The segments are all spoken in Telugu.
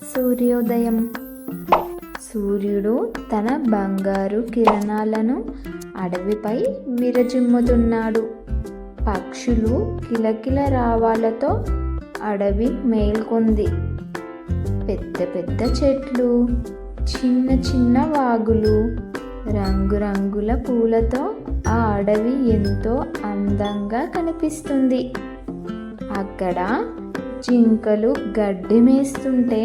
సూర్యోదయం. సూర్యుడు తన బంగారు కిరణాలను అడవిపై విరజిమ్ముతున్నాడు. పక్షులు కిలకిల రావాలతో అడవి మేల్కొంది. పెద్ద పెద్ద చెట్లు, చిన్న చిన్న వాగులు, రంగురంగుల పూలతో ఆ అడవి ఎంతో అందంగా కనిపిస్తుంది. అక్కడ జింకలు గడ్డి మేస్తుంటే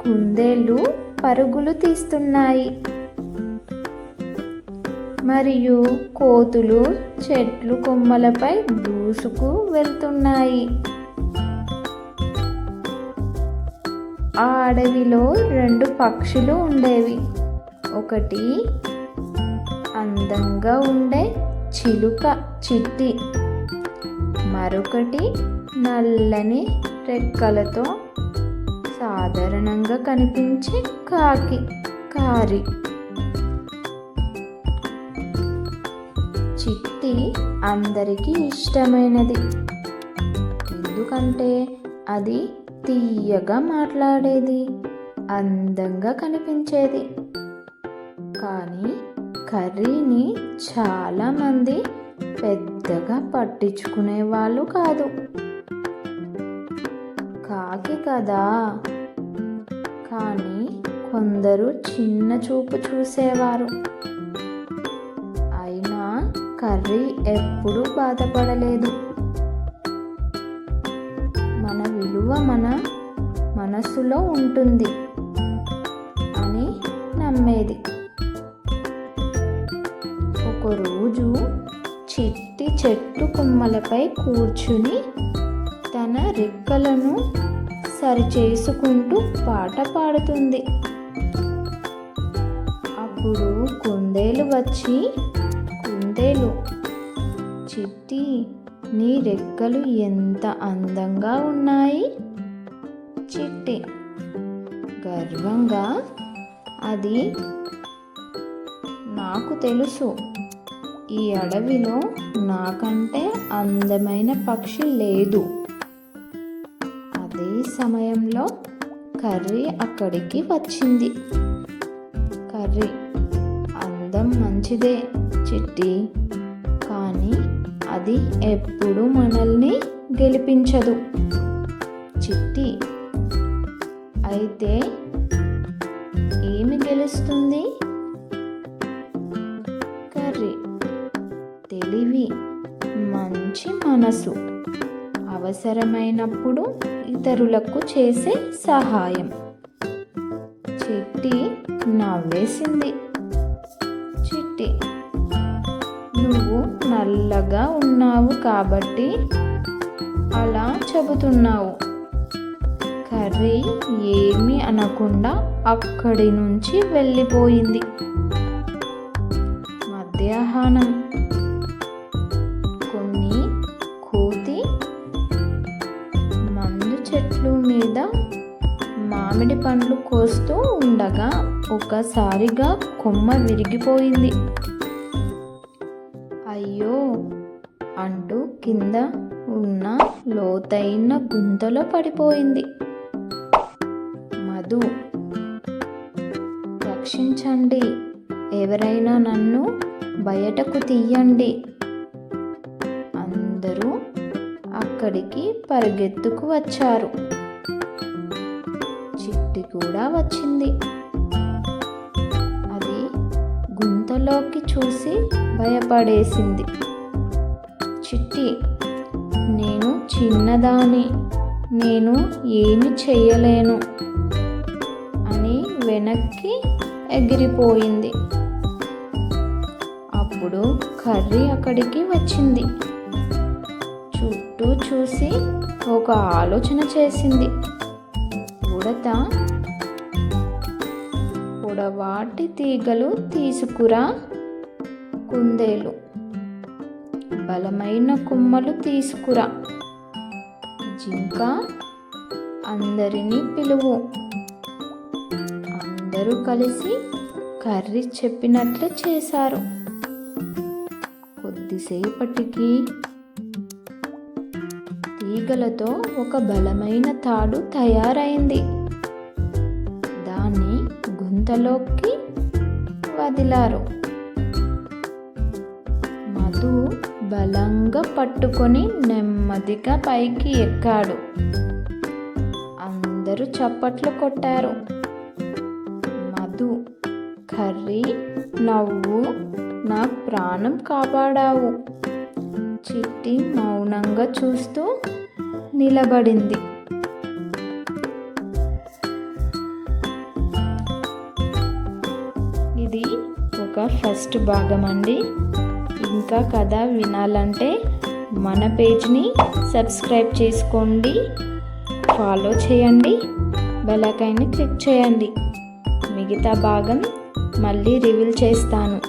కుందేళ్ళు పరుగులు తీస్తున్నాయి. మరియు కోతులు చెట్లు కొమ్మలపై దూసుకు వెళ్తున్నాయి. ఆ అడవిలో 2 పక్షులు ఉండేవి. ఒకటి అందంగా ఉండే చిలుక చిట్టి, మరొకటి నల్లని రెక్కలతో సాధారణంగా కనిపించే కారి. చిట్టి అందరికీ ఇష్టమైనది, ఎందుకంటే అది తీయగా మాట్లాడేది, అందంగా కనిపించేది. కానీ కర్రీని చాలామంది పెద్దగా పట్టించుకునే వాళ్ళు కాదు. కాకి కదా, కానీ కొందరు చిన్న చూపు చూసేవారు. అయినా కర్రీ ఎప్పుడూ బాధపడలేదు. మన విలువ మన మనసులో ఉంటుంది అని నమ్మేది. ఒకరోజు చిట్టి చెట్టు కొమ్మలపై కూర్చుని తన రెక్కలను సరిచేసుకుంటూ పాట పాడుతుంది. అప్పుడు కుందేలు వచ్చి, కుందేలు, చిట్టి, నీ రెక్కలు ఎంత అందంగా ఉన్నాయి. చిట్టి గర్వంగా, అది నాకు తెలుసు, ఈ అడవిలో నాకంటే అందమైన పక్షి లేదు. అదే సమయంలో కర్రీ అక్కడికి వచ్చింది. కర్రీ, అందం మంచిదే చిట్టి, కానీ అది ఎప్పుడూ మనల్ని గెలిపించదు. చిట్టి, అయితే ఏమి గెలుస్తుంది? కర్రీ, తెలివి, మంచి మనసు, అవసరమైనప్పుడు ఇతరులకు చేసే సహాయం. చిట్టి నవ్వేసింది. చిట్టి, నువ్వు నల్లగా ఉన్నావు కాబట్టి అలా చెబుతున్నావు. కర్రీ ఏమీ అనకుండా అక్కడి నుంచి వెళ్ళిపోయింది. మధ్యాహ్నం కొన్ని కోతి మందు చెట్లు మీద మామిడి పండ్లు కోస్తూ ఉండగా ఒకసారిగా కొమ్మ విరిగిపోయింది. అయ్యో అంటూ కింద ఉన్న లోతైన గుంతలో పడిపోయింది. మధు, రక్షించండి, ఎవరైనా నన్ను బయటకు తీయండి. అందరూ అక్కడికి పరిగెత్తుకు వచ్చారు. చిట్టి కూడా వచ్చింది. అది గుంతలోకి చూసి భయపడేసింది. చిట్టి, నేను చిన్నదాని, నేను ఏమి చెయ్యలేను అని వెనక్కి ఎగిరిపోయింది. అప్పుడు కర్రీ అక్కడికి వచ్చింది. చుట్టూ చూసి ఒక ఆలోచన చేసింది. పొడవాటి తీగలు తీసుకురా కుందేలు, బలమైన కొమ్మలు తీసుకురా జింక, అందరినీ పిలువు. అందరూ కలిసి కర్రీ చెప్పినట్లే చేశారు. కొద్దిసేపటికి తీగలతో ఒక బలమైన తాడు తయారైంది. గుంతలోకి వదిలారు. మధు బలంగా పట్టుకొని నెమ్మదిగా పైకి ఎక్కాడు. అందరూ చప్పట్లు కొట్టారు. మధు, కర్రీ, నవ్వు, నా ప్రాణం కాపాడావు. చిట్టి మౌనంగా చూస్తూ నిలబడింది. ఇది ఒక ఫస్ట్ భాగం అండి. ఇంకా కథ వినాలంటే మన పేజ్ని సబ్స్క్రైబ్ చేసుకోండి, ఫాలో చేయండి, బెల్ ఐకాన్ని క్లిక్ చేయండి. మిగతా భాగం మళ్ళీ రివీల్ చేస్తాను.